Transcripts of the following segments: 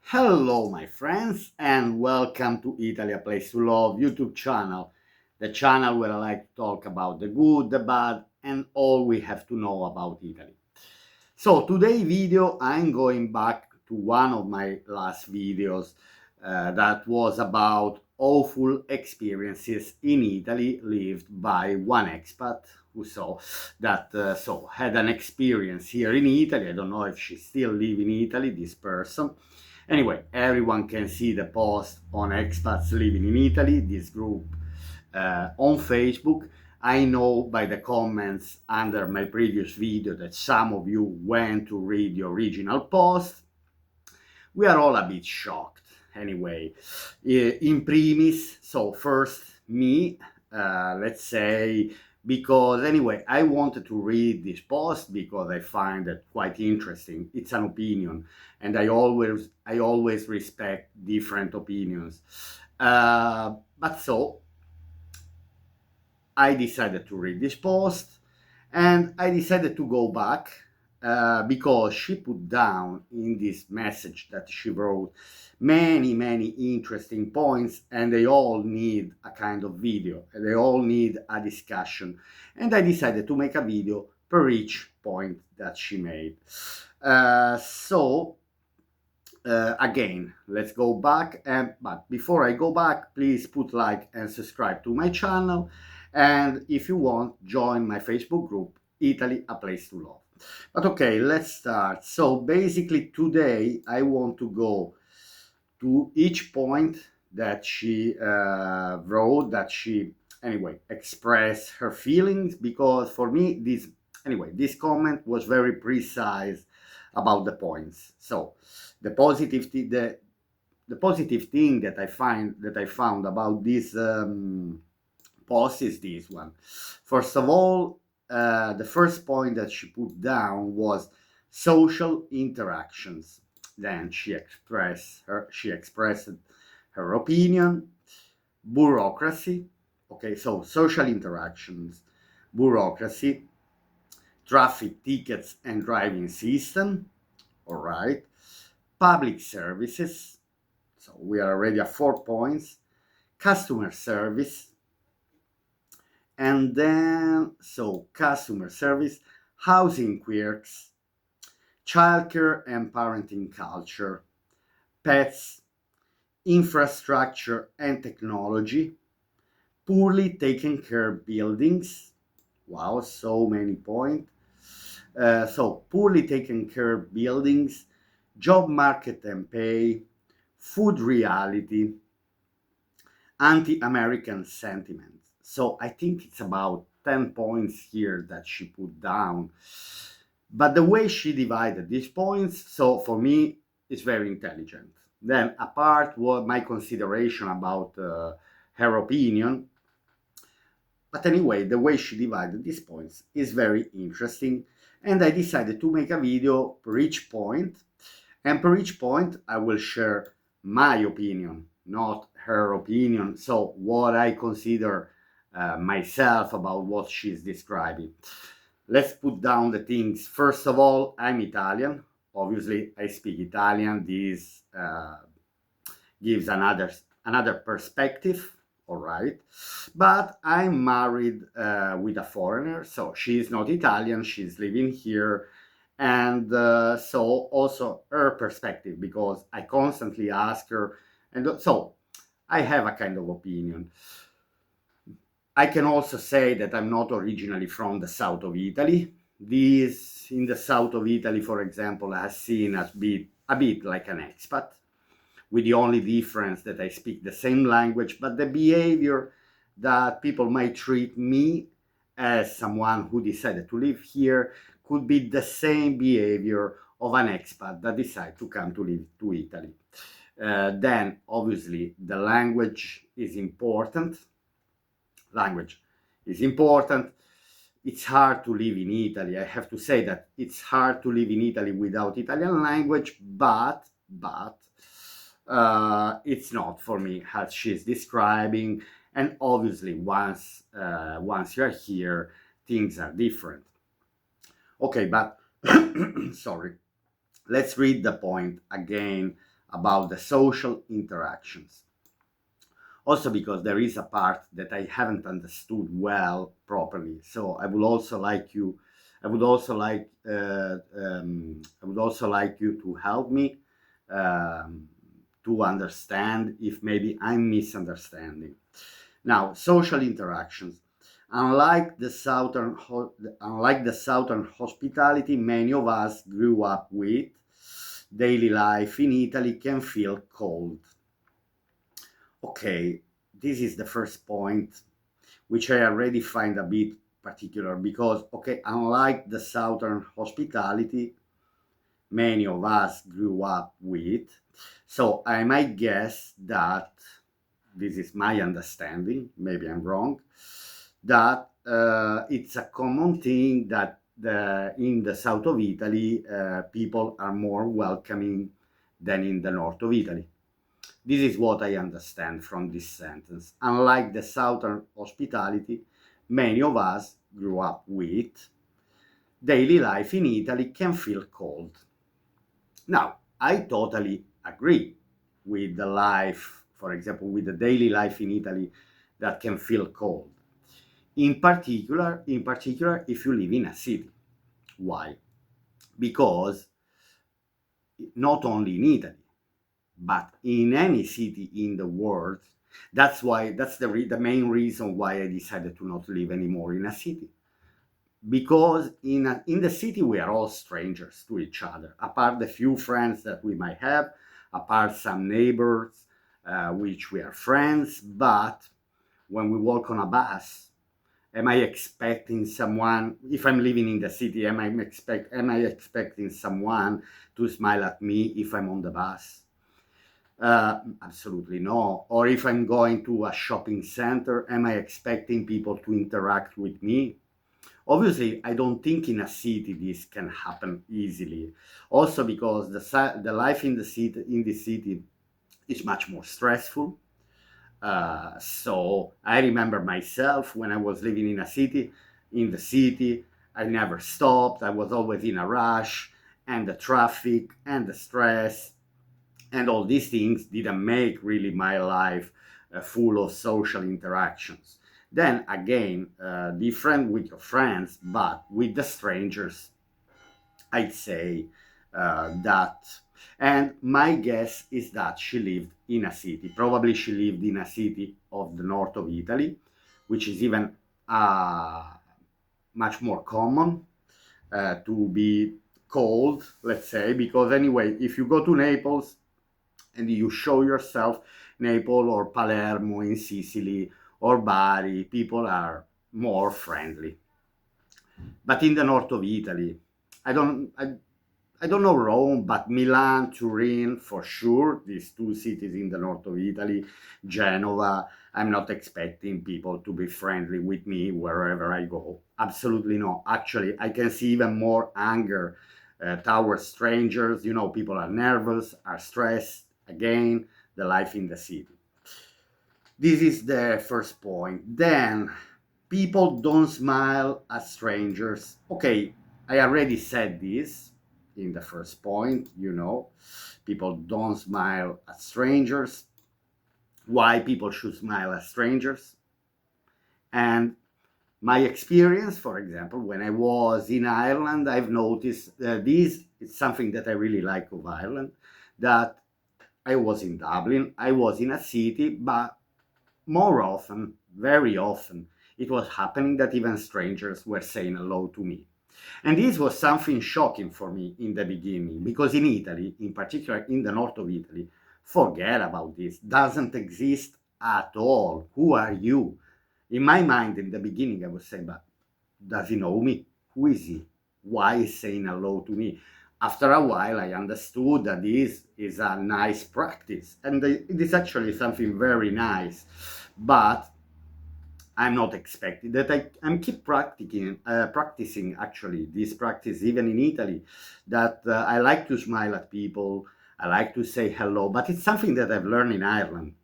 Hello, my friends, and welcome to Italy, a place to love YouTube channel, the channel where I like to talk about the good, the bad, and all we have to know about Italy. So today video, I'm going back to one of my last videos that was about awful experiences in Italy lived by one expat who saw that had an experience here in Italy. I don't know if she still live in Italy, this person. Anyway, everyone can see the post on expats living in Italy, this group on Facebook. I know by the comments under my previous video that some of you went to read the original post. We are all a bit shocked. Anyway, in premise, so first me, let's say, because anyway, I wanted to read this post because I find it quite interesting. It's an opinion, and I always respect different opinions. But so I decided to read this post, and I decided to go back because she put down in this message that she wrote many interesting points, and they all need a kind of video, and they all need a discussion. And I decided to make a video per each point that she made. Again, let's go back, but before I go back, please put like and subscribe to my channel, and if you want, join my Facebook group, Italy, a place to love. But okay, let's start. So basically today I want to go to each point that she wrote, that she anyway expressed her feelings, because for me this comment was very precise about the points. So the positive thing that I found about this post is this one. First of all, the first point that she put down was social interactions. Then she expressed her opinion. Bureaucracy. Okay, so social interactions, bureaucracy, traffic tickets and driving system. All right. Public services. So we are already at 4 points. Customer service. And then, so customer service, housing quirks, childcare and parenting culture, pets, infrastructure and technology, poorly taken care buildings. Wow, so many points. So poorly taken care buildings, job market and pay, food reality, anti-American sentiment. So I think it's about 10 points here that she put down. But the way she divided these points, so for me, it's very intelligent. Then, apart what my consideration about her opinion, but anyway, the way she divided these points is very interesting. And I decided to make a video per each point. And per each point, I will share my opinion, not her opinion. So, what I consider myself about what she's describing. Let's put down the things. First of all, I'm Italian. Obviously, I speak Italian. This gives another perspective. All right, but I'm married with a foreigner, so she's not Italian. She's living here, and so also her perspective, because I constantly ask her, and so I have a kind of opinion. I can also say that I'm not originally from the south of Italy. This in the south of Italy, for example, has seen as a bit like an expat, with the only difference that I speak the same language, but the behavior that people might treat me as someone who decided to live here could be the same behavior of an expat that decided to come to live to Italy. Then, obviously, the language is important. Language is important. It's hard to live in Italy. I have to say that it's hard to live in Italy without Italian language, but it's not for me as she's describing. And obviously, once you're here, things are different. Okay, but sorry. Let's read the point again about the social interactions. Also because there is a part that I haven't understood well properly. So I would also like, I would also like you to help me um, to understand if maybe I'm misunderstanding. Now, social interactions. Unlike the southern hospitality many of us grew up with, daily life in Italy can feel cold. Okay, this is the first point, which I already find a bit particular because, okay, unlike the southern hospitality many of us grew up with, so I might guess that this is my understanding, maybe I'm wrong, that it's a common thing that in the south of Italy, people are more welcoming than in the north of Italy. This is what I understand from this sentence. Unlike the southern hospitality many of us grew up with, daily life in Italy can feel cold. Now, I totally agree with the life, for example, with the daily life in Italy that can feel cold. In particular, if you live in a city. Why? Because not only in Italy, but in any city in the world, that's the main reason why I decided to not live anymore in a city. Because in the city we are all strangers to each other, apart the few friends that we might have, apart some neighbors which we are friends. But when we walk on a bus, am I expecting someone, if I'm living in the city, am I expecting someone to smile at me if I'm on the bus? Absolutely no. Or if I'm going to a shopping center, am I expecting people to interact with me? Obviously, I don't think in a city this can happen easily. Also because the life in the city is much more stressful. So I remember myself when I was living in the city, I never stopped. I was always in a rush, and the traffic and the stress and all these things didn't make really my life full of social interactions. Then again, different with your friends, but with the strangers, I'd say that. And my guess is that she lived in a city. Probably she lived in a city of the north of Italy, which is even uh, much more common to be cold, let's say, because anyway, if you go to Naples and you show yourself, Naples or Palermo in Sicily or Bari, people are more friendly. But in the north of Italy, I don't I, I don't know Rome, but Milan, Turin for sure, these two cities in the north of Italy, Genova, I'm not expecting people to be friendly with me wherever I go. Absolutely no. Actually, I can see even more anger towards strangers. People are nervous, are stressed. Again, the life in the city. This is the first point. Then, people don't smile at strangers. Okay, I already said this in the first point. People don't smile at strangers. Why people should smile at strangers? And my experience, for example, when I was in Ireland, I've noticed this is something that I really like of Ireland, that I was in Dublin, I was in a city, but more often, very often, it was happening that even strangers were saying hello to me. And this was something shocking for me in the beginning, because in Italy, in particular in the north of Italy, forget about this, doesn't exist at all. Who are you? In my mind, in the beginning, I was saying, but does he know me? Who is he? Why is saying hello to me? After a while, I understood that this is a nice practice, and it is actually something very nice. But I'm not expecting that. I'm keep practicing actually this practice even in Italy. That I like to smile at people. I like to say hello, but it's something that I've learned in Ireland.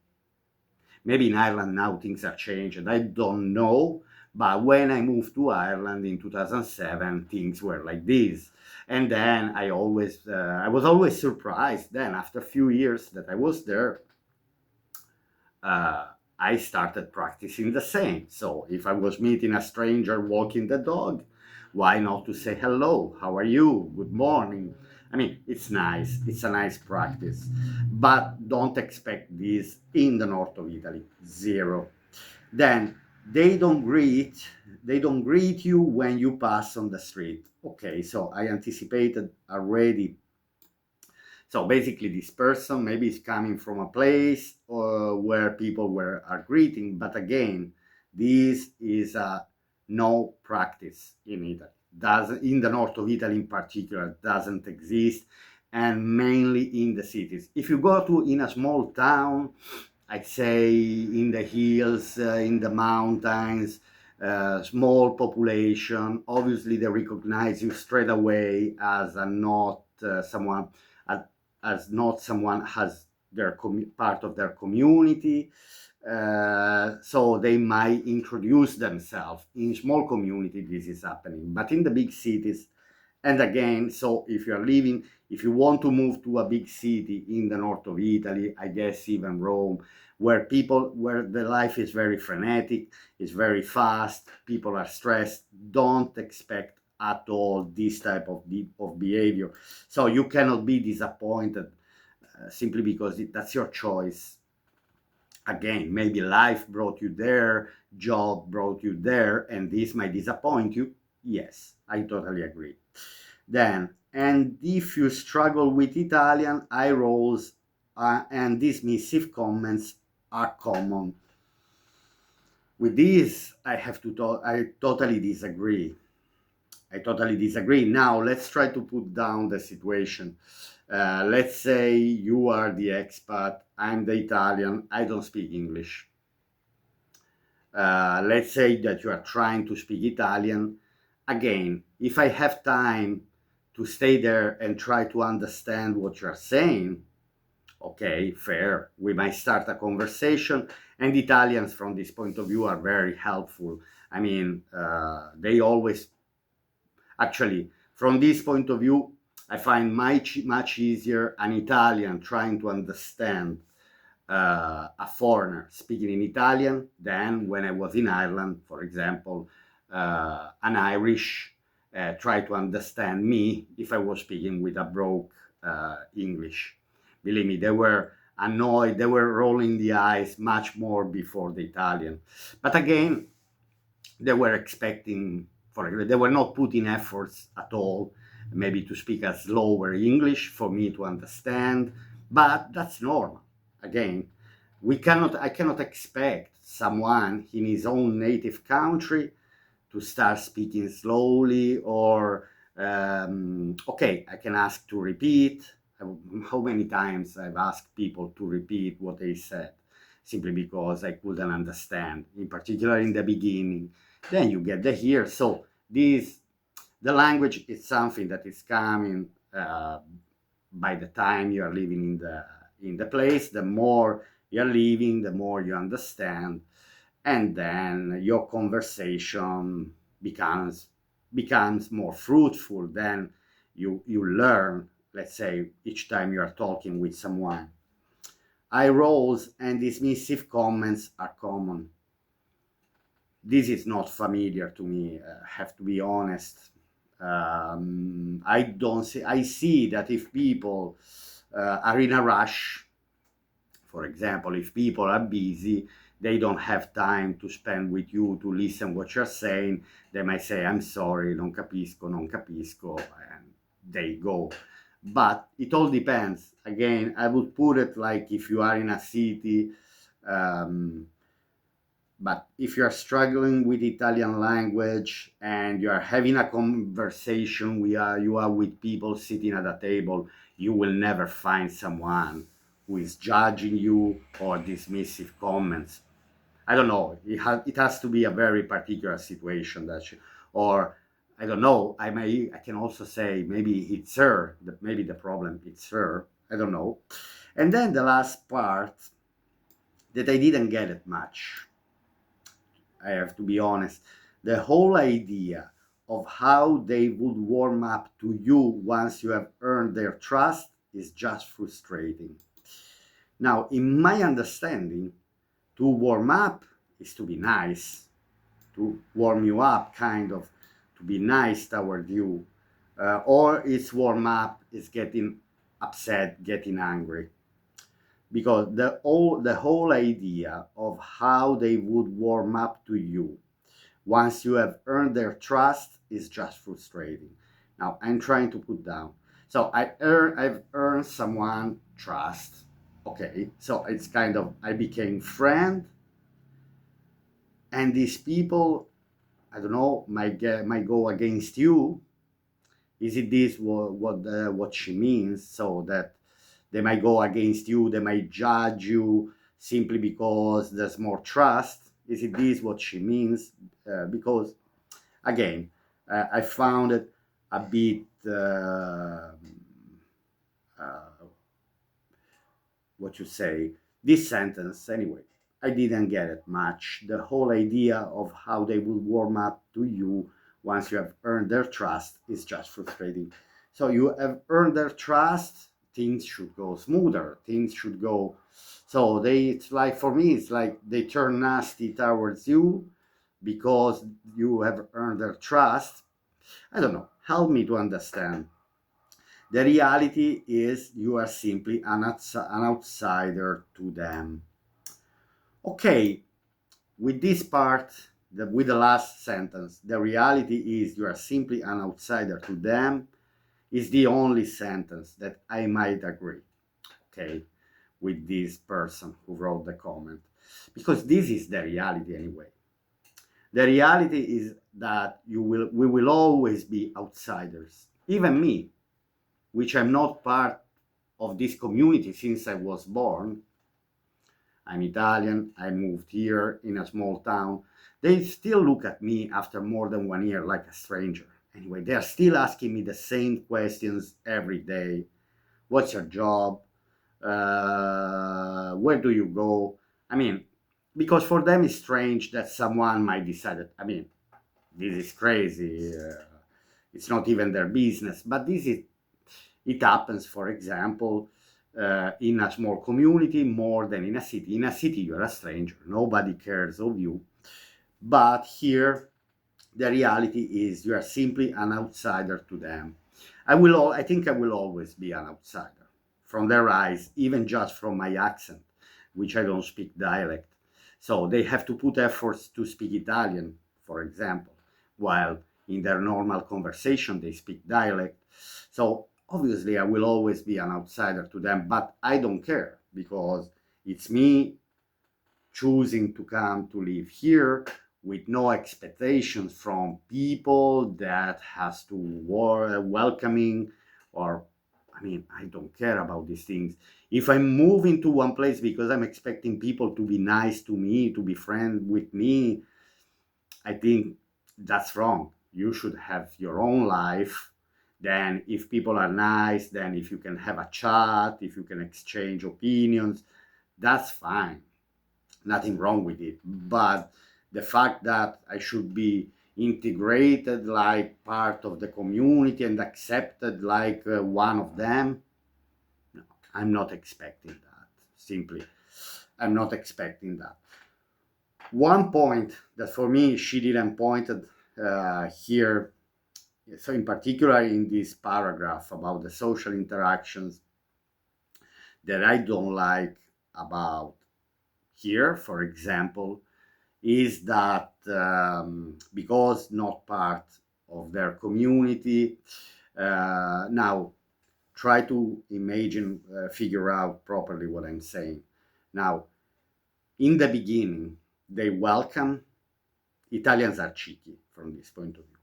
Maybe in Ireland now things have changed, and I don't know. But when I moved to Ireland in 2007, things were like this. And then I was always surprised. Then after a few years that I was there, uh, I started practicing the same. So if I was meeting a stranger walking the dog, why not to say hello? How are you? Good morning. I mean, it's nice. It's a nice practice, but don't expect this in the north of Italy. Zero. Then they don't greet. They don't greet you when you pass on the street. Okay, so I anticipated already. So basically, this person maybe is coming from a place where people were are greeting, but again, this is a no practice in Italy. Doesn't in the north of Italy in particular doesn't exist, and mainly in the cities. If you go to in a small town, I'd say in the hills, in the mountains, small population. Obviously, they recognize you straight away as a not someone as, as not someone has their part of their community. So they might introduce themselves. In small community, this is happening, but in the big cities, and again, so if you want to move to a big city in the north of Italy, I guess even Rome, where the life is very frenetic, it's very fast, people are stressed, don't expect at all this type of behavior. So you cannot be disappointed simply because that's your choice. Again, maybe life brought you there, job brought you there, and this might disappoint you. Yes, I totally agree. Then, and if you struggle with Italian, eye rolls and dismissive comments are common. With this, I totally disagree. I totally disagree. Now, let's try to put down the situation. Let's say you are the expat, I'm the Italian, I don't speak English. Let's say that you are trying to speak Italian. Again, if I have time to stay there and try to understand what you're saying, okay, fair. We might start a conversation. And Italians, from this point of view, are very helpful. I mean, they always, actually, from this point of view, I find much easier an Italian trying to understand a foreigner speaking in Italian than when I was in Ireland, for example, an Irish tried to understand me if I was speaking with a broke English. Believe me, they were annoyed, they were rolling the eyes much more before the Italian. But again, they were expecting, for example, they were not putting efforts at all, maybe to speak a slower English for me to understand, but that's normal. Again, I cannot expect someone in his own native country to start speaking slowly or okay, I can ask to repeat. How many times I've asked people to repeat what they said simply because I couldn't understand, in particular in the beginning. Then you get the here. So this the language is something that is coming by the time you are living in the place. The more you're living, the more you understand, and then your conversation becomes becomes more fruitful. Then you learn. Let's say each time you are talking with someone, eye rolls and dismissive comments are common. This is not familiar to me. Have to be honest. I don't see. I see that if people are in a rush, for example, if people are busy, they don't have time to spend with you to listen what you're saying. They might say, "I'm sorry, non capisco, non capisco," and they go. But it all depends. Again, I would put it like if you are in a city. Um, but if you are struggling with Italian language and you are having a conversation, you are with people sitting at a table, you will never find someone who is judging you or dismissive comments. I don't know. It has to be a very particular situation or I don't know. I can also say maybe it's her. Maybe the problem it's her. I don't know. And then the last part that I didn't get it much, I have to be honest. The whole idea of how they would warm up to you once you have earned their trust is just frustrating. Now, in my understanding, to warm up is to be nice, to warm you up, kind of, to be nice toward you. Or it's warm up is getting upset, getting angry. Because the whole idea of how they would warm up to you once you have earned their trust is just frustrating. Now I'm trying to put down. So I've earned someone trust. Okay, so it's kind of I became friend, and these people, I don't know, might go against you. Is it this what she means? So that they might go against you, they might judge you simply because there's more trust. Is it this what she means? Because again, I found it a bit uh, what you say, this sentence anyway. I didn't get it much. The whole idea of how they will warm up to you once you have earned their trust is just frustrating. So you have earned their trust, things should go smoother, things should go. So it's like, for me, it's like they turn nasty towards you because you have earned their trust. I don't know. Help me to understand. The reality is you are simply an outsider to them. Okay, with this part, with the last sentence, the reality is you are simply an outsider to them, is the only sentence that I might agree, okay, with this person who wrote the comment. Because this is the reality anyway. The reality is that we will always be outsiders. Even me, which I'm not part of this community since I was born. I'm Italian, I moved here in a small town. They still look at me after more than 1 year like a stranger. Anyway, they're still asking me the same questions every day. What's your job? Where do you go? I mean, because for them it's strange that someone might decide that, I mean, this is crazy. It's not even their business. But it happens, for example, in a small community more than in a city. In a city, you're a stranger. Nobody cares of you. But here, the reality is you are simply an outsider to them. I think I will always be an outsider from their eyes, even just from my accent, which I don't speak dialect. So they have to put efforts to speak Italian, for example, while in their normal conversation they speak dialect. So obviously I will always be an outsider to them, but I don't care because it's me choosing to come to live here with no expectations from people that has to welcoming, or I mean, I don't care about these things. If I'm moving to one place because I'm expecting people to be nice to me, to be friends with me, I think that's wrong. You should have your own life. Then if people are nice, then if you can have a chat, if you can exchange opinions, that's fine. Nothing wrong with it. But the fact that I should be integrated like part of the community and accepted like one of them, no, I'm not expecting that. Simply, I'm not expecting that. One point that for me she didn't pointed here, so in particular in this paragraph about the social interactions that I don't like about here, for example, is that because not part of their community, now try to imagine, figure out properly what I'm saying. Now, in the beginning, they welcome. Italians are cheeky from this point of view.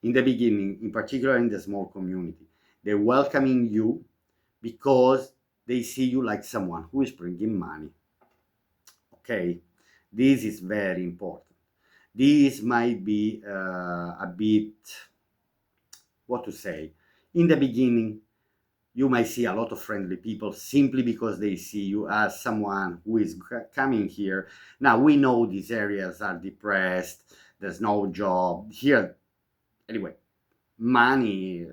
In the beginning, in particular in the small community, they're welcoming you because they see you like someone who is bringing money. Okay, this is very important. This might be a bit, what to say, in the beginning, you might see a lot of friendly people simply because they see you as someone who is coming here. Now, we know these areas are depressed, there's no job. Here, Anyway, money,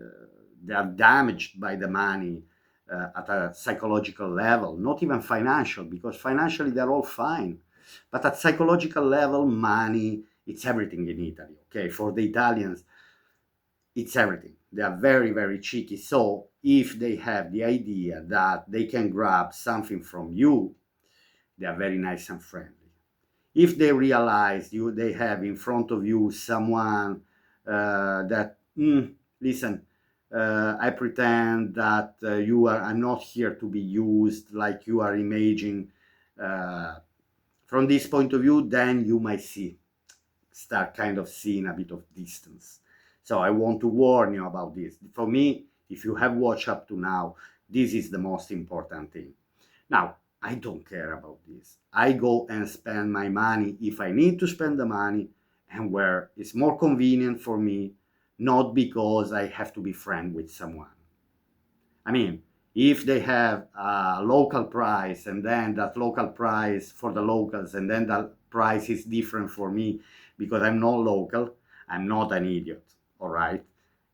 they are damaged by the money at a psychological level, not even financial, because financially they're all fine. But at psychological level, money, it's everything in Italy, okay? For the Italians, it's everything. They are very, very cheeky. So if they have the idea that they can grab something from you, they are very nice and friendly. If they realize they have in front of you someone that, listen, I pretend that I'm not here to be used like you are imagining. Uh, from this point of view, then you might start kind of seeing a bit of distance. So I want to warn you about this. For me, if you have watched up to now, this is the most important thing. Now, I don't care about this. I go and spend my money if I need to spend the money and where it's more convenient for me, not because I have to be friend with someone. I mean, if they have a local price and then that local price for the locals and then that price is different for me because I'm not local, I'm not an idiot, all right?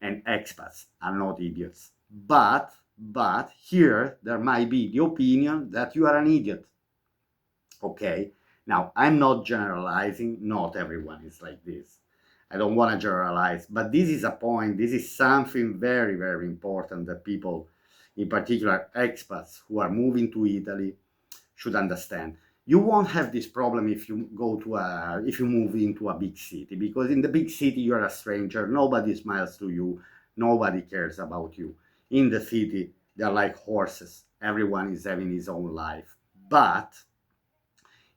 And expats are not idiots. But here there might be the opinion that you are an idiot. Okay? Now, I'm not generalizing, not everyone is like this. I don't want to generalize, but this is a point, this is something very, very important that people, in particular expats who are moving to Italy, should understand. You won't have this problem if you if you move into a big city, because in the big city you're a stranger, nobody smiles to you, nobody cares about you. In the city, they're like horses, everyone is having his own life. But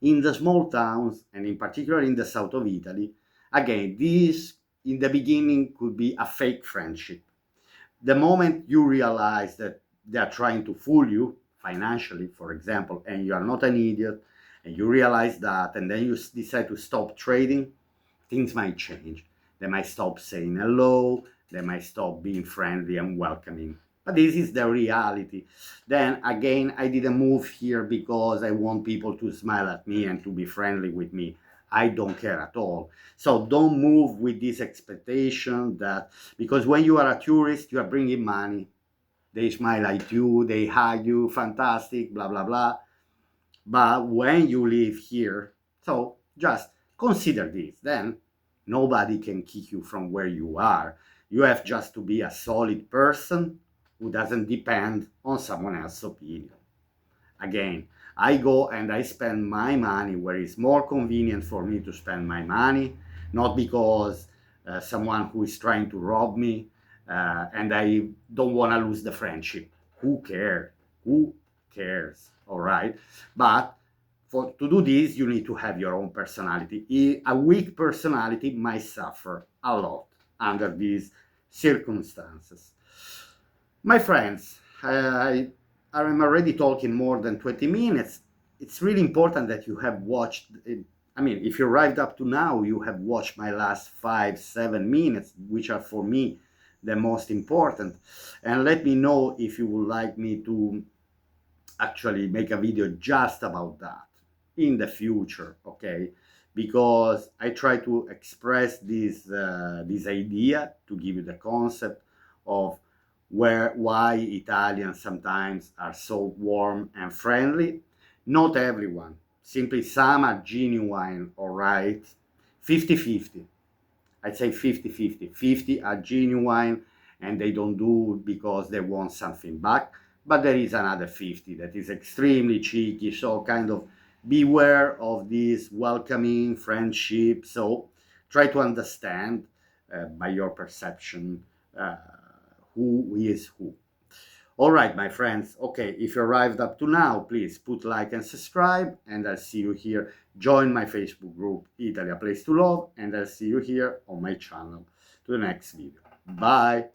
in the small towns, and in particular in the south of Italy, again, this in the beginning could be a fake friendship. The moment you realize that they are trying to fool you financially, for example, and you are not an idiot, and you realize that, and then you decide to stop trading, things might change. They might stop saying hello, they might stop being friendly and welcoming. But this is the reality. Then again, I didn't move here because I want people to smile at me and to be friendly with me. I don't care at all. So don't move with this expectation that because when you are a tourist, you are bringing money. They smile at you, they hug you, fantastic, blah, blah, blah. But when you live here, so just consider this, then nobody can kick you from where you are. You have just to be a solid person who doesn't depend on someone else's opinion. Again, I go and I spend my money where it's more convenient for me to spend my money, not because someone who is trying to rob me and I don't want to lose the friendship. Who cares? Who cares? All right. But to do this, you need to have your own personality. A weak personality might suffer a lot under these circumstances. My friends, I'm already talking more than 20 minutes. It's really important that you have watched. I mean, if you arrived up to now, you have watched my last 5, 7 minutes, which are for me the most important. And let me know if you would like me to actually make a video just about that in the future, okay? Because I try to express this idea to give you the concept of why Italians sometimes are so warm and friendly. Not everyone, simply some are genuine, all right? 50-50. I'd say 50-50. 50 are genuine and they don't do it because they want something back. But there is another 50 that is extremely cheeky. So kind of beware of this welcoming friendship. So try to understand by your perception uh, who is who. All right, my friends. Okay, if you arrived up to now, please put like and subscribe, and I'll see you here. Join my Facebook group, Italy, a place to love, and I'll see you here on my channel to the next video. Bye.